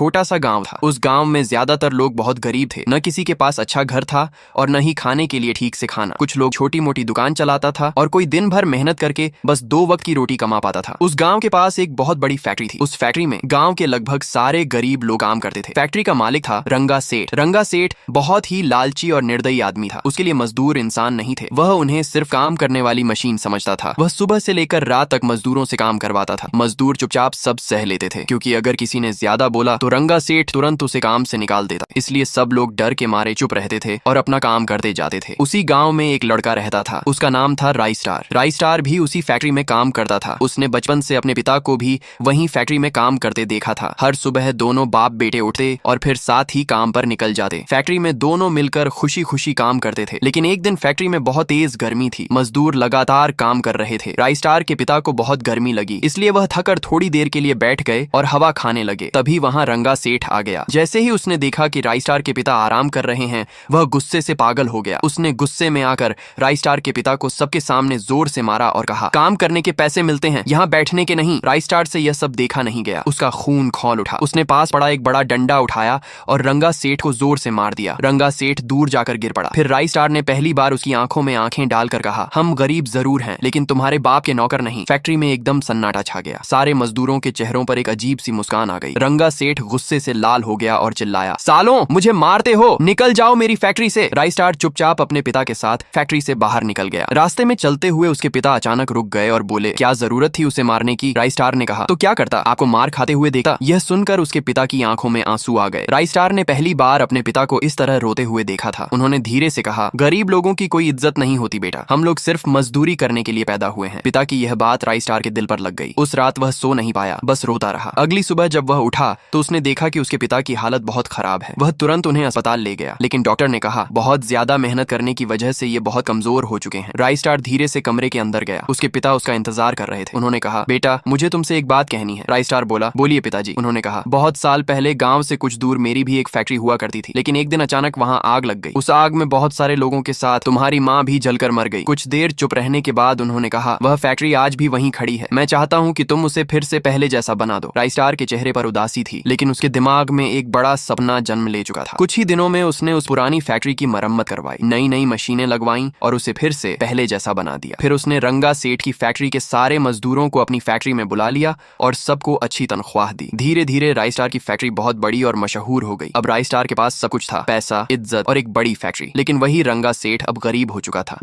छोटा सा गांव था। उस गांव में ज्यादातर लोग बहुत गरीब थे। न किसी के पास अच्छा घर था और न ही खाने के लिए ठीक से खाना। कुछ लोग छोटी मोटी दुकान चलाता था और कोई दिन भर मेहनत करके बस 2 वक्त की रोटी कमा पाता था। उस गांव के पास एक बहुत बड़ी फैक्ट्री थी। उस फैक्ट्री में गांव के लगभग सारे गरीब लोग काम करते थे। फैक्ट्री का मालिक था रंगा सेठ। रंगा सेठ बहुत ही लालची और निर्दयी आदमी था। उसके लिए मजदूर इंसान नहीं थे, वह उन्हें सिर्फ काम करने वाली मशीन समझता था। वह सुबह से लेकर रात तक मजदूरों से काम करवाता था। मजदूर चुपचाप सब सह लेते थे, क्योंकि अगर किसी ने ज्यादा बोला तो रंगा सेठ तुरंत उसे काम से निकाल देता। इसलिए सब लोग डर के मारे चुप रहते थे और अपना काम करते जाते थे। उसी गांव में एक लड़का रहता था, उसका नाम था राई स्टार। राई स्टार भी उसी फैक्ट्री में काम करता था। उसने बचपन से अपने पिता को भी वहीं फैक्ट्री में काम करते देखा था। हर सुबह दोनों बाप बेटे उठते और फिर साथ ही काम पर निकल जाते। फैक्ट्री में दोनों मिलकर खुशी खुशी काम करते थे। लेकिन एक दिन फैक्ट्री में बहुत तेज गर्मी थी। मजदूर लगातार काम कर रहे थे। राई स्टार के पिता को बहुत गर्मी लगी, इसलिए वह थकर थोड़ी देर के लिए बैठ गए और हवा खाने लगे। तभी वहां रंगा सेठ आ गया। जैसे ही उसने देखा कि राई स्टार के पिता आराम कर रहे हैं, वह गुस्से से पागल हो गया। उसने गुस्से में आकर राई स्टार के पिता को सबके सामने जोर से मारा और कहा, काम करने के पैसे मिलते हैं, यहाँ बैठने के नहीं। राई स्टार से यह सब देखा नहीं गया। उसका खून खौल उठा। उसने पास पड़ा एक बड़ा डंडा उठाया और रंगा सेठ को जोर से मार दिया। रंगा सेठ दूर जाकर गिर पड़ा। फिर राई स्टार ने पहली बार उसकी आंखों में आंखें डालकर कहा, हम गरीब जरूर हैं, लेकिन तुम्हारे बाप के नौकर नहीं। फैक्ट्री में एकदम सन्नाटा छा गया। सारे मजदूरों के चेहरों पर एक अजीब सी मुस्कान आ गई। रंगा सेठ गुस्से से लाल हो गया और चिल्लाया, सालों, मुझे मारते हो, निकल जाओ मेरी फैक्ट्री से। राई स्टार चुपचाप अपने पिता के साथ फैक्ट्री से बाहर निकल गया। रास्ते में चलते हुए उसके पिता अचानक रुक गए और बोले, क्या जरूरत थी उसे मारने की? राई स्टार ने कहा, तो क्या करता, आपको मार खाते हुए देखा। यह सुनकर उसके पिता की आंखों में आंसू आ गए। राई स्टार ने पहली बार अपने पिता को इस तरह रोते हुए देखा था। उन्होंने धीरे से कहा, गरीब लोगों की कोई इज्जत नहीं होती बेटा, हम लोग सिर्फ मजदूरी करने के लिए पैदा हुए हैं। पिता की यह बात राई स्टार के दिल पर लग गई। उस रात वह सो नहीं पाया, बस रोता रहा। अगली सुबह जब वह उठा तो उसने देखा कि उसके पिता की हालत बहुत खराब है। वह तुरंत उन्हें अस्पताल ले गया, लेकिन डॉक्टर ने कहा, बहुत ज्यादा मेहनत करने की वजह से ये बहुत कमजोर हो चुके हैं। राई स्टार धीरे से कमरे के अंदर गया। उसके पिता उसका इंतजार कर रहे थे। उन्होंने कहा, बेटा, मुझे तुमसे एक बात कहनी है। राई स्टार बोला, बोलिए पिताजी। उन्होंने कहा, बहुत साल पहले गांव से कुछ दूर मेरी भी एक फैक्ट्री हुआ करती थी, लेकिन एक दिन अचानक वहां आग लग गई। उस आग में बहुत सारे लोगों के साथ तुम्हारी माँ भी जलकर मर गई। कुछ देर चुप रहने के बाद उन्होंने कहा, वह फैक्ट्री आज भी वहीं खड़ी है। मैं चाहता हूँ कि तुम उसे फिर से पहले जैसा बना दो। राई स्टार के चेहरे पर उदासी थी, लेकिन उसके दिमाग में एक बड़ा सपना जन्म ले चुका था। कुछ ही दिनों में उसने उस पुरानी फैक्ट्री की मरम्मत करवाई, नई नई मशीनें लगवाई और उसे फिर से पहले जैसा बना दिया। फिर उसने रंगा सेठ की फैक्ट्री के सारे मजदूरों को अपनी फैक्ट्री में बुला लिया और सबको अच्छी तनख्वाह दी। धीरे धीरे राई स्टार की फैक्ट्री बहुत बड़ी और मशहूर हो गई। अब राई स्टार के पास सब कुछ था, पैसा, इज्जत और एक बड़ी फैक्ट्री। लेकिन वही रंगा सेठ अब गरीब हो चुका था।